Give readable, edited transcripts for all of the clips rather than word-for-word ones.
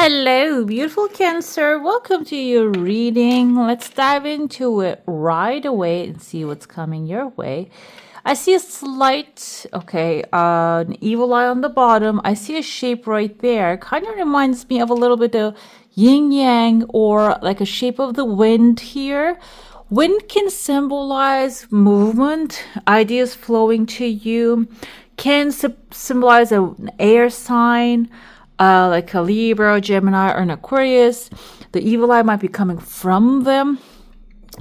Hello, beautiful Cancer. Welcome to your reading. Let's dive into it right away and see what's coming your way. I see a slight, an evil eye on the bottom. I see a shape right there. Kind of reminds me of a little bit of yin yang or like a shape of the wind here. Wind can symbolize movement, ideas flowing to you, can symbolize an air sign, like a Libra, Gemini, or an Aquarius. The evil eye might be coming from them.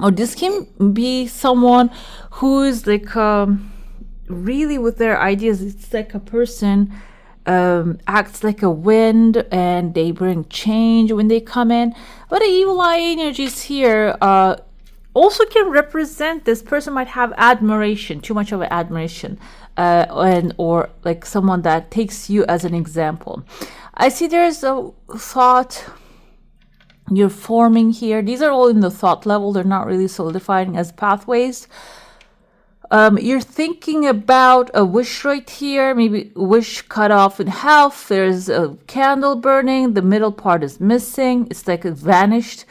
Or this can be someone who is like really with their ideas. It's like a person acts like a wind and they bring change when they come in. But the evil eye energies here also can represent this person might have admiration, too much of an admiration, or like someone that takes you as an example. I see there's a thought you're forming here. These are all in the thought level. They're not really solidifying as pathways. You're thinking about a wish right here, maybe wish cut off in half. There's a candle burning. The middle part is missing. It's like it vanished.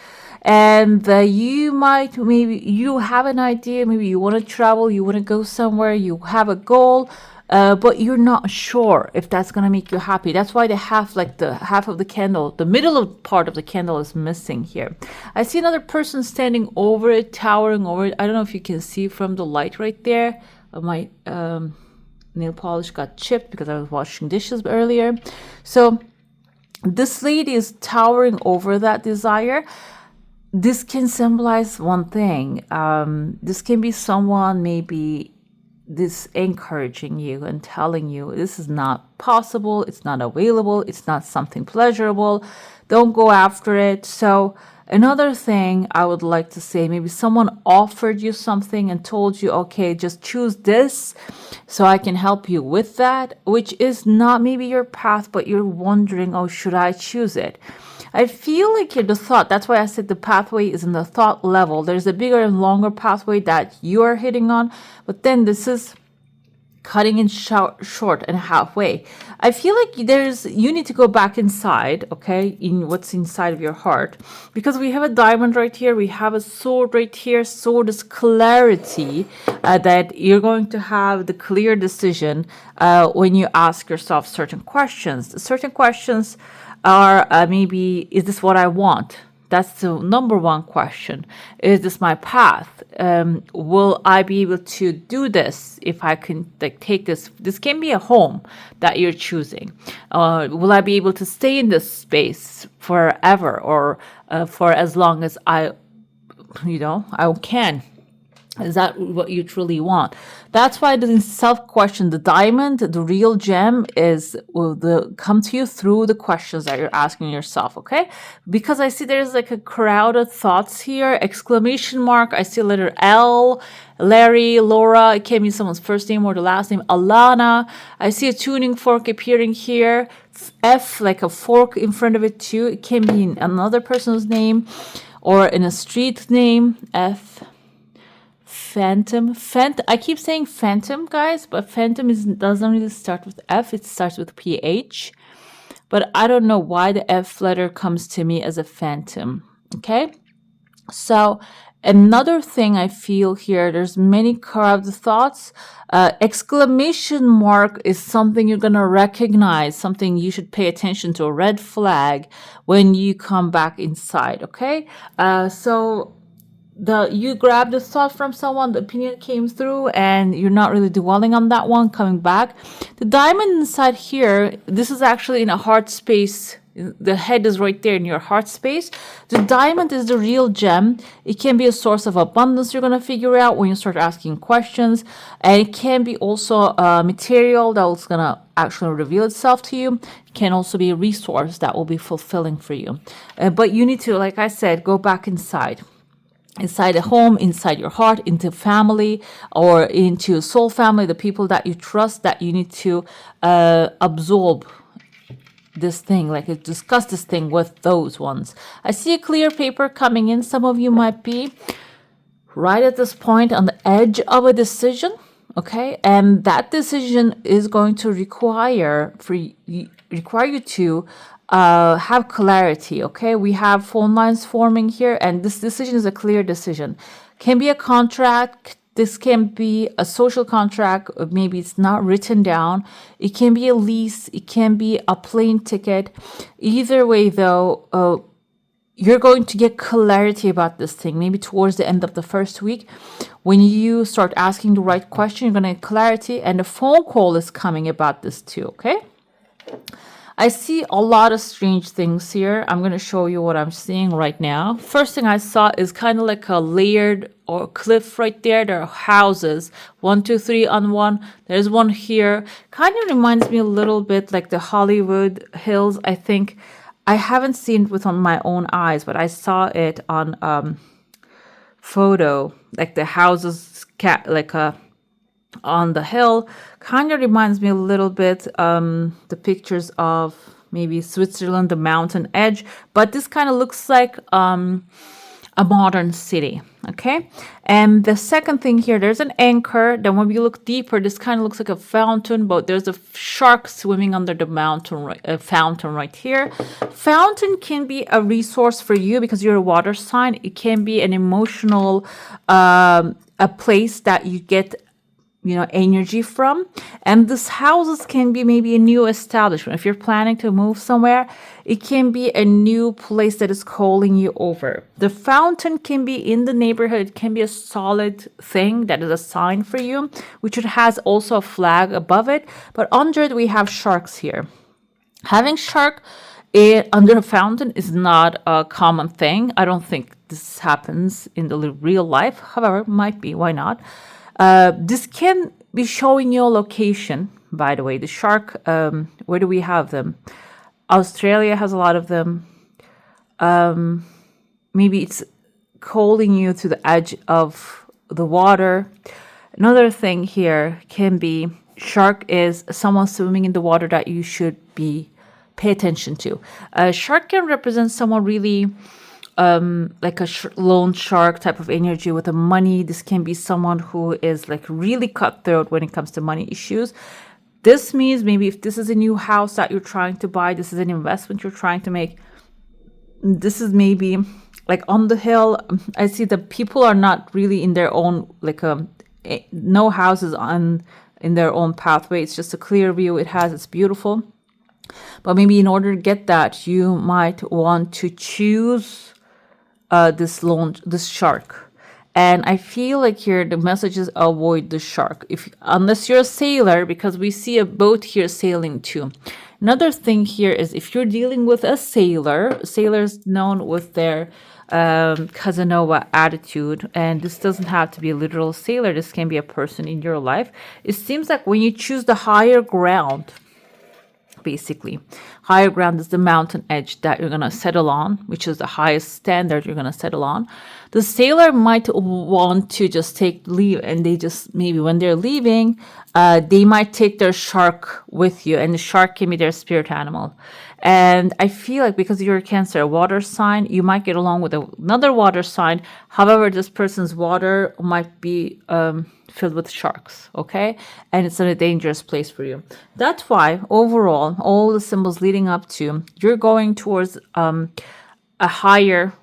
And maybe you have an idea, maybe you want to travel, you want to go somewhere, you have a goal, but you're not sure if that's going to make you happy. That's why the half of the candle, the middle part of the candle is missing here. I see another person standing over it, towering over it. I don't know if you can see from the light right there. My nail polish got chipped because I was washing dishes earlier. So this lady is towering over that desire. This can symbolize one thing. This can be someone maybe this encouraging you and telling you this is not possible, it's not available, it's not something pleasurable, don't go after it. So another thing I would like to say, maybe someone offered you something and told you, okay, just choose this so I can help you with that, which is not maybe your path, but you're wondering, oh, should I choose it? I feel like the thought, that's why I said the pathway is in the thought level. There's a bigger and longer pathway that you are hitting on, but then this is cutting in short and halfway. I feel like you need to go back inside, okay, in what's inside of your heart, because we have a diamond right here, we have a sword right here. Sword is clarity, that you're going to have the clear decision when you ask yourself certain questions. Certain questions are maybe, is this what I want? That's the number one question. Is this my path? Will I be able to do this if I can take this? This can be a home that you're choosing. Will I be able to stay in this space forever or for as long as I can? Is that what you truly want? That's why the self-question, the diamond, the real gem will come to you through the questions that you're asking yourself, okay? Because I see there's like a crowd of thoughts here, exclamation mark. I see a letter L, Larry, Laura. It can be someone's first name or the last name, Alana. I see a tuning fork appearing here. F, like a fork in front of it too. It can be in another person's name or in a street name, F. Phantom. I keep saying phantom, guys, but phantom doesn't really start with F. It starts with PH. But I don't know why the F letter comes to me as a phantom. Okay. So another thing I feel here, there's many carved thoughts. Exclamation mark is something you're going to recognize, something you should pay attention to, a red flag when you come back inside. Okay. You grabbed a thought from someone, the opinion came through, and you're not really dwelling on that one, coming back. The diamond inside here, this is actually in a heart space. The head is right there in your heart space. The diamond is the real gem. It can be a source of abundance you're going to figure out when you start asking questions. And it can be also material that's going to actually reveal itself to you. It can also be a resource that will be fulfilling for you. But you need to, like I said, go back inside the home, inside your heart, into family or into soul family, the people that you trust, that you need to absorb this thing, like discuss this thing with those ones. I see a clear paper coming in. Some of you might be right at this point on the edge of a decision, okay? And that decision is going to require you to have clarity. Okay, we have phone lines forming here, and this decision is a clear decision. Can be a contract. This can be a social contract, or maybe it's not written down. It can be a lease. It can be a plane ticket. Either way, though, you're going to get clarity about this thing. Maybe towards the end of the first week, when you start asking the right question, you're going to get clarity, and a phone call is coming about this too. Okay. I see a lot of strange things here. I'm going to show you what I'm seeing right now. First thing I saw is kind of like a layered or cliff right there. There are houses, 1, 2, 3 on one. There's one here. Kind of reminds me a little bit like the Hollywood Hills. I think I haven't seen it with on my own eyes, but I saw it on photo, like the houses, on the hill. Kind of reminds me a little bit the pictures of maybe Switzerland, the mountain edge, but this kind of looks like a modern city. Okay, and the second thing here, there's an anchor. Then when we look deeper, this kind of looks like a fountain, but there's a shark swimming under the fountain right here. Fountain can be a resource for you because you're a water sign. It can be an emotional a place that you get energy from. And this houses can be maybe a new establishment. If you're planning to move somewhere, it can be a new place that is calling you over. The fountain can be in the neighborhood. It can be a solid thing that is a sign for you, which it has also a flag above it. But under it, we have sharks here. Having shark under a fountain is not a common thing. I don't think this happens in the real life. However, might be. Why not? This can be showing you a location, by the way. The shark, where do we have them? Australia has a lot of them. Maybe it's calling you to the edge of the water. Another thing here can be shark is someone swimming in the water that you should pay attention to. Shark can represent someone really like a loan shark type of energy with the money. This can be someone who is like really cutthroat when it comes to money issues. This means maybe if this is a new house that you're trying to buy, this is an investment you're trying to make. This is maybe like on the hill. I see that people are not really in their own, no houses in their own pathway. It's just a clear view. It's beautiful. But maybe in order to get that, you might want to choose this shark. And I feel like here the message is avoid the shark unless you're a sailor, because we see a boat here sailing too. Another thing here is if you're dealing with a sailor, sailors known with their Casanova attitude, and this doesn't have to be a literal sailor, this can be a person in your life. It seems like when you choose the higher ground, basically higher ground is the mountain edge that you're going to settle on, which is the highest standard you're going to settle on. The sailor might want to just take leave, and they just maybe when they're leaving, they might take their shark with you, and the shark can be their spirit animal. And I feel like because you're a Cancer, a water sign, you might get along with another water sign. However, this person's water might be filled with sharks, okay? And it's in a dangerous place for you. That's why overall, all the symbols leading up to, you're going towards a higher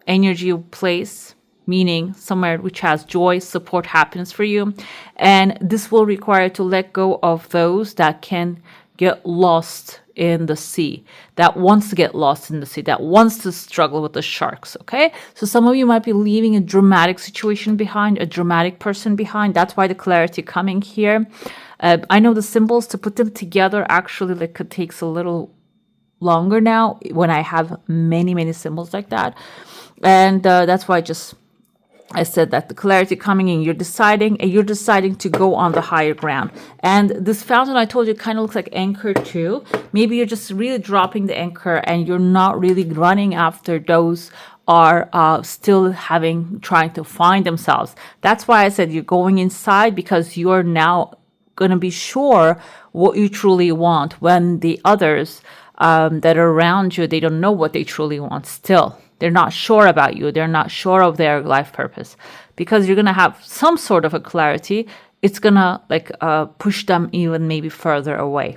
energy place, meaning somewhere which has joy, support, happiness for you. And this will require you to let go of those that can get lost in the sea, that wants to get lost in the sea, that wants to struggle with the sharks, okay? So some of you might be leaving a dramatic situation behind, a dramatic person behind. That's why the clarity coming here. I know the symbols, to put them together actually takes a little longer now when I have many, many symbols like that. And that's why I said that the clarity coming in, you're deciding to go on the higher ground. And this fountain I told you kind of looks like anchor too. Maybe you're just really dropping the anchor and you're not really running after those are still trying to find themselves. That's why I said you're going inside, because you're now going to be sure what you truly want, when the others that are around you, they don't know what they truly want still. They're not sure about you. They're not sure of their life purpose. Because you're going to have some sort of a clarity, it's gonna like push them even maybe further away.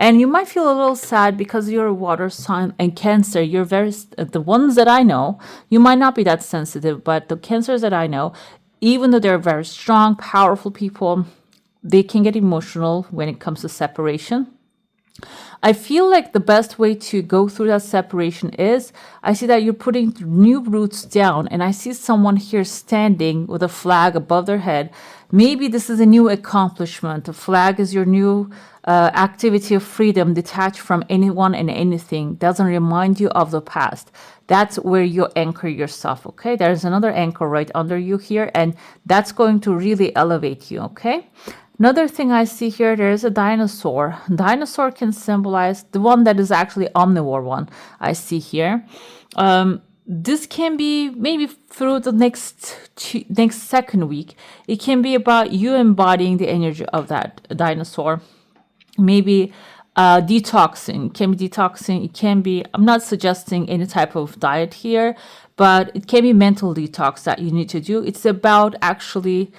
And you might feel a little sad because you're a water sign, and Cancer, you're very, the ones that I know, you might not be that sensitive, but the Cancers that I know, even though they're very strong, powerful people, they can get emotional when it comes to separation. I feel like the best way to go through that separation is, I see that you're putting new roots down, and I see someone here standing with a flag above their head. Maybe this is a new accomplishment. A flag is your new activity of freedom, detached from anyone and anything, doesn't remind you of the past. That's where you anchor yourself, okay? There's another anchor right under you here, and that's going to really elevate you, okay? Another thing I see here, there's a dinosaur. Dinosaur can symbolize the one that is actually omnivore one I see here. This can be maybe through the next second week. It can be about you embodying the energy of that dinosaur. Maybe detoxing. It can be detoxing. It can be, I'm not suggesting any type of diet here, but it can be mental detox that you need to do. It's about actually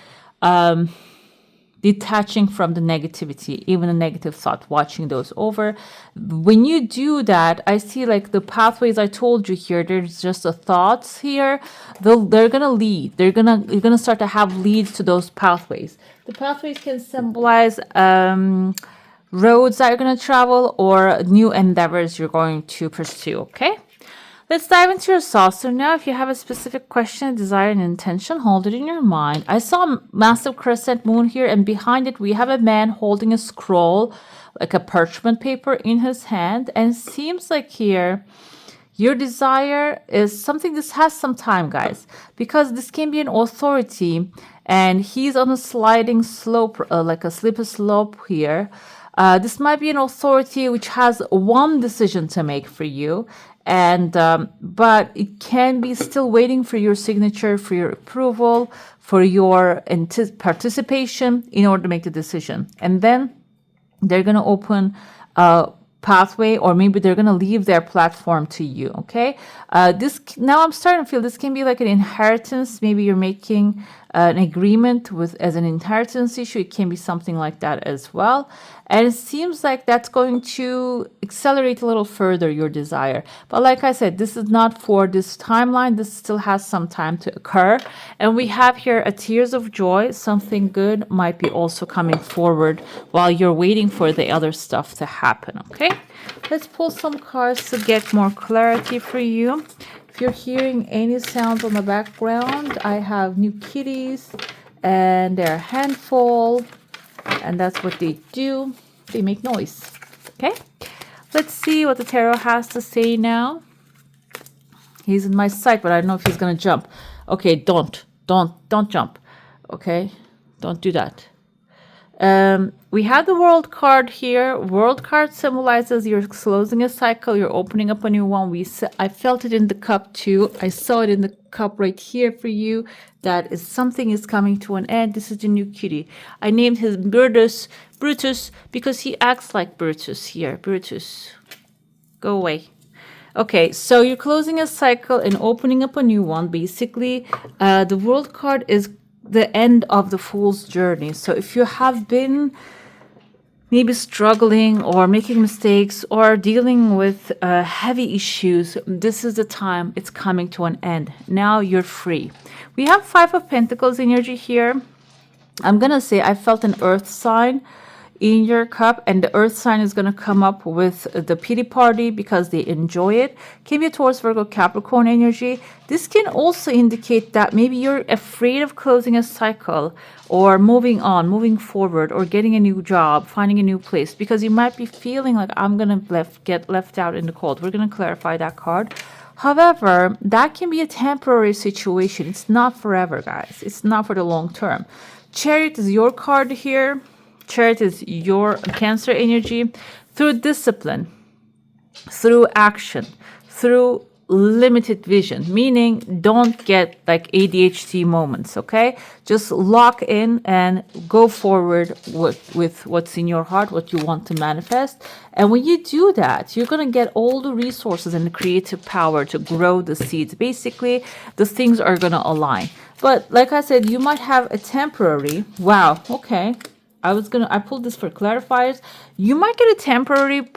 detaching from the negativity, even a negative thought, watching those over. When you do that, I see like the pathways I told you here, there's just the thoughts here. They're gonna lead. You're gonna start to have leads to those pathways. The pathways can symbolize roads that you're gonna travel or new endeavors you're going to pursue, okay? Let's dive into your saucer now. If you have a specific question, desire, and intention, hold it in your mind. I saw a massive crescent moon here, and behind it, we have a man holding a scroll, like a parchment paper in his hand. And it seems like here, your desire is something. This has some time, guys, because this can be an authority, and he's on a sliding slope, like a slippery slope here. This might be an authority which has one decision to make for you, and but it can be still waiting for your signature, for your approval, for your participation in order to make the decision. And then they're going to open a pathway, or maybe they're going to leave their platform to you, okay? This, now I'm starting to feel this can be like an inheritance. Maybe you're making an agreement with as an inheritance issue. It can be something like that as well. And it seems like that's going to accelerate a little further your desire. But like I said, this is not for this timeline. This still has some time to occur. And we have here a tears of joy. Something good might be also coming forward while you're waiting for the other stuff to happen, okay? Let's pull some cards to get more clarity for you. If you're hearing any sounds on the background, I have new kitties, and they're a handful, and that's what they do. They make noise. Okay, let's see what the tarot has to say now. He's in my sight, but I don't know if he's gonna jump. Okay, don't jump. Okay, don't do that. We have the World card here. World card symbolizes you're closing a cycle, you're opening up a new one. I felt it in the cup too. I saw it in the cup right here for you. That is, something is coming to an end. This is the new kitty. I named him Brutus because he acts like Brutus here. Brutus, go away. Okay, so you're closing a cycle and opening up a new one. Basically, the World card is the end of the Fool's journey. So if you have been maybe struggling or making mistakes or dealing with heavy issues, this is the time. It's coming to an end. Now you're free. We have Five of Pentacles energy here. I'm gonna say I felt an earth sign in your cup, and the earth sign is going to come up with the pity party because they enjoy it. Can be a Taurus, Virgo, Capricorn energy. This can also indicate that maybe you're afraid of closing a cycle or moving on, moving forward, or getting a new job, finding a new place, because you might be feeling like I'm going to get left out in the cold. We're going to clarify that card. However, that can be a temporary situation. It's not forever, guys. It's not for the long term. Chariot is your card here. Chariot is your Cancer energy. Through discipline, through action, through limited vision, meaning don't get like ADHD moments, okay? Just lock in and go forward with what's in your heart, what you want to manifest. And when you do that, you're going to get all the resources and the creative power to grow the seeds. Basically, the things are going to align. But like I said, you might have a temporary, wow, okay. I pulled this for clarifiers. You might get a temporary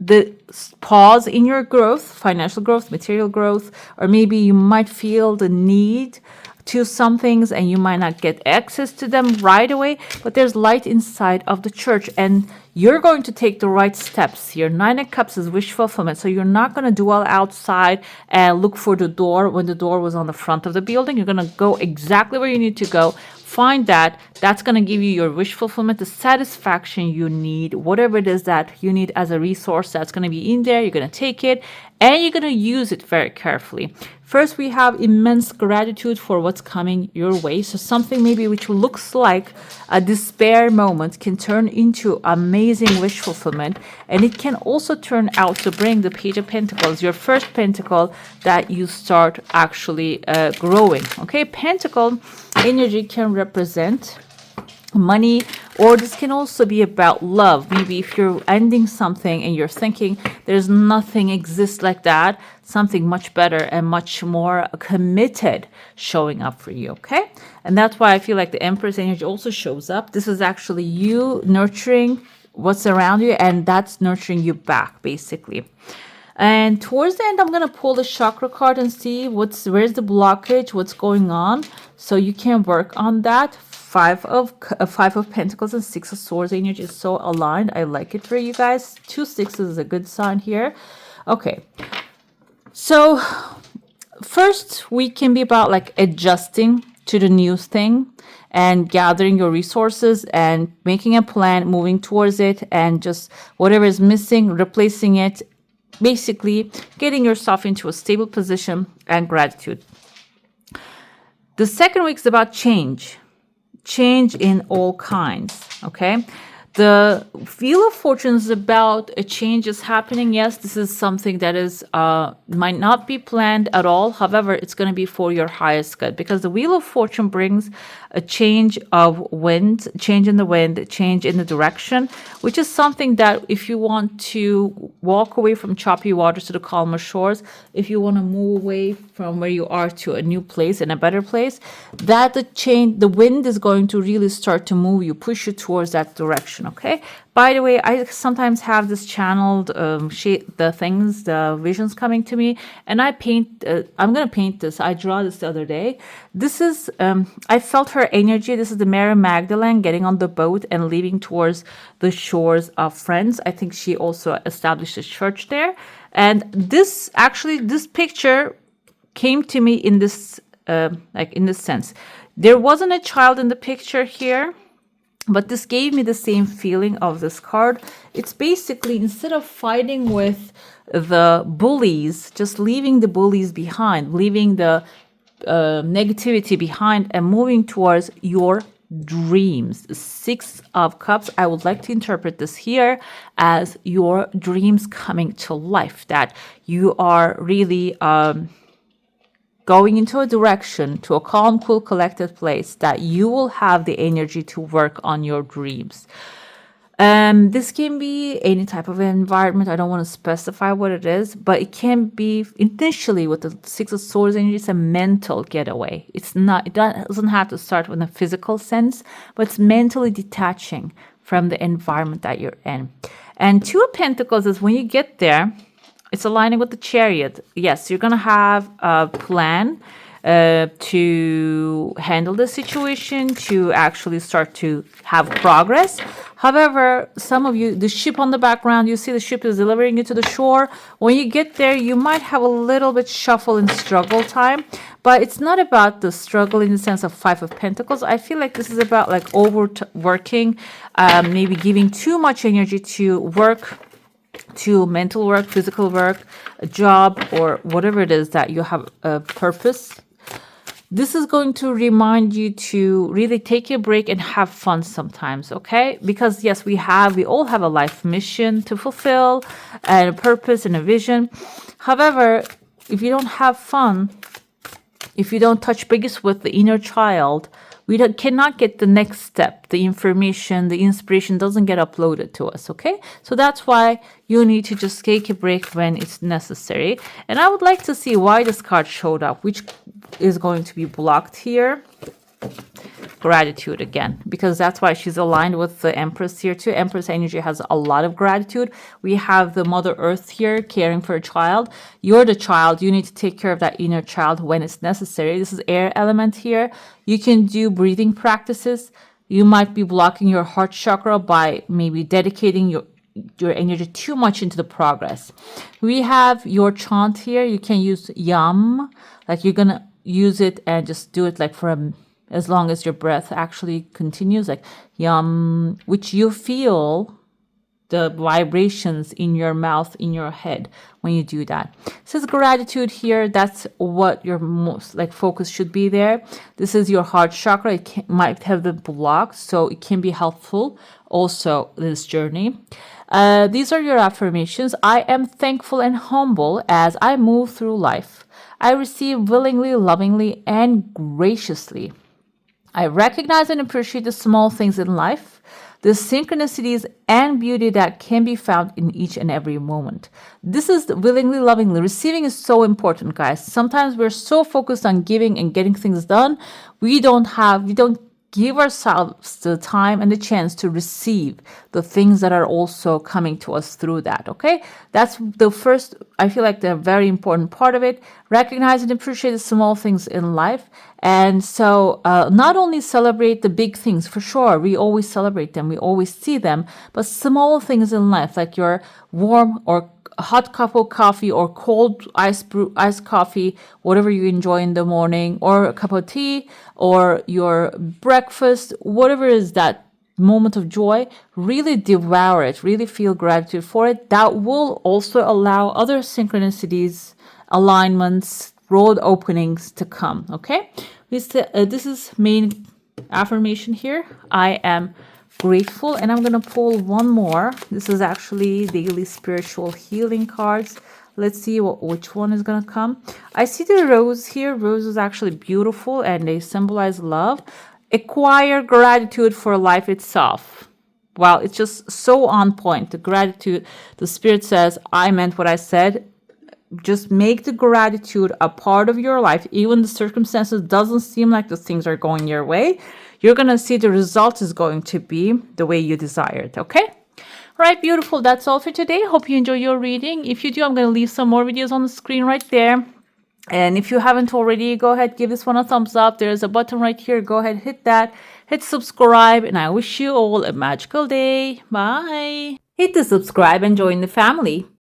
the pause in your growth, financial growth, material growth, or maybe you might feel the need to some things and you might not get access to them right away, but there's light inside of the church and you're going to take the right steps here. Nine of Cups is wish fulfillment. So you're not going to dwell outside and look for the door when the door was on the front of the building. You're going to go exactly where you need to go. Find that. That's going to give you your wish fulfillment, the satisfaction you need, whatever it is that you need as a resource that's going to be in there. You're going to take it and you're going to use it very carefully. First, we have immense gratitude for what's coming your way. So something maybe which looks like a despair moment can turn into amazing wish fulfillment. And it can also turn out to bring the Page of Pentacles, your first pentacle that you start actually growing. Okay, pentacle energy can represent money, or this can also be about love. Maybe if you're ending something and you're thinking there's nothing exists like that, something much better and much more committed showing up for you, okay? And that's why I feel like the Empress energy also shows up. This is actually you nurturing what's around you, and that's nurturing you back, basically. And towards the end, I'm going to pull the chakra card and see where's the blockage, what's going on, so you can work on that. Five of Pentacles and Six of Swords energy is so aligned. I like it for you guys. 2 sixes is a good sign here. Okay. So first week can be about like adjusting to the new thing and gathering your resources and making a plan, moving towards it, and just whatever is missing, replacing it. Basically, getting yourself into a stable position and gratitude. The second week is about change in all kinds, okay? The Wheel of Fortune is about a change is happening. Yes, this is something that is might not be planned at all. However, it's going to be for your highest good, because the Wheel of Fortune brings a change of wind, change in the wind, change in the direction, which is something that if you want to walk away from choppy waters to the calmer shores, if you want to move away from where you are to a new place and a better place, that the wind is going to really start to move you, push you towards that direction. Okay. By the way, I sometimes have this channeled the visions coming to me, and I paint. I'm gonna paint this. I draw this the other day. This is. I felt her energy. This is the Mary Magdalene getting on the boat and leaving towards the shores of France. I think she also established a church there. And this picture came to me in this in this sense. There wasn't a child in the picture here, but this gave me the same feeling of this card. It's basically, instead of fighting with the bullies, just leaving the bullies behind, leaving the negativity behind and moving towards your dreams. 6 of Cups, I would like to interpret this here as your dreams coming to life, that you are really going into a direction, to a calm, cool, collected place, that you will have the energy to work on your dreams. This can be any type of environment. I don't want to specify what it is, but it can be initially with the 6 of Swords energy. It's a mental getaway. It doesn't have to start with a physical sense, but it's mentally detaching from the environment that you're in. And 2 of Pentacles is when you get there, it's aligning with the Chariot. Yes, you're going to have a plan to handle the situation, to actually start to have progress. However, some of you, the ship on the background, you see the ship is delivering you to the shore. When you get there, you might have a little bit shuffle and struggle time, but it's not about the struggle in the sense of 5 of Pentacles. I feel like this is about like overworking, maybe giving too much energy to work, to mental work, physical work, a job, or whatever it is that you have a purpose. This is going to remind you to really take a break and have fun sometimes, okay? Because yes, we all have a life mission to fulfill and a purpose and a vision. However, if you don't have fun, if you don't touch base with the inner child, cannot get the next step. The information, the inspiration doesn't get uploaded to us, okay? So that's why you need to just take a break when it's necessary. And I would like to see why this card showed up, which is going to be blocked here. Gratitude again, because that's why she's aligned with the Empress here too. Empress energy has a lot of gratitude. We have the Mother Earth here caring for a child. You're the child. You need to take care of that inner child when it's necessary. This is air element here. You can do breathing practices. You might be blocking your heart chakra by maybe dedicating your energy too much into the progress. We have your chant here. You can use yam, like you're gonna use it and just do it like for as long as your breath actually continues, like yum, which you feel the vibrations in your mouth, in your head when you do that. It says gratitude here. That's what your most like focus should be there. This is your heart chakra. It might have been blocked, so it can be helpful also this journey. These are your affirmations. I am thankful and humble as I move through life. I receive willingly, lovingly, and graciously. I recognize and appreciate the small things in life, the synchronicities and beauty that can be found in each and every moment. This is willingly, lovingly. Receiving is so important, guys. Sometimes we're so focused on giving and getting things done, we don't give ourselves the time and the chance to receive the things that are also coming to us through that, okay? That's the first, I feel like the very important part of it. Recognize and appreciate the small things in life. And so not only celebrate the big things, for sure, we always celebrate them, we always see them, but small things in life, like your warm or hot cup of coffee or cold iced coffee, whatever you enjoy in the morning, or a cup of tea, or your breakfast, whatever is that moment of joy, really devour it, really feel gratitude for it. That will also allow other synchronicities, alignments, road openings to come, okay? This is main affirmation here. I am grateful, and I'm gonna pull one more. This is actually daily spiritual healing cards. Let's see which one is gonna come. I see the rose here. Rose is actually beautiful and they symbolize love. Acquire gratitude for life itself. Wow, it's just so on point. The gratitude, the spirit says, I meant what I said. Just make the gratitude a part of your life. Even the circumstances doesn't seem like the things are going your way, you're going to see the result is going to be the way you desired. Okay? All right, beautiful. That's all for today. Hope you enjoy your reading. If you do, I'm going to leave some more videos on the screen right there. And if you haven't already, go ahead, give this one a thumbs up. There's a button right here. Go ahead, hit that. Hit subscribe. And I wish you all a magical day. Bye. Hit the subscribe and join the family.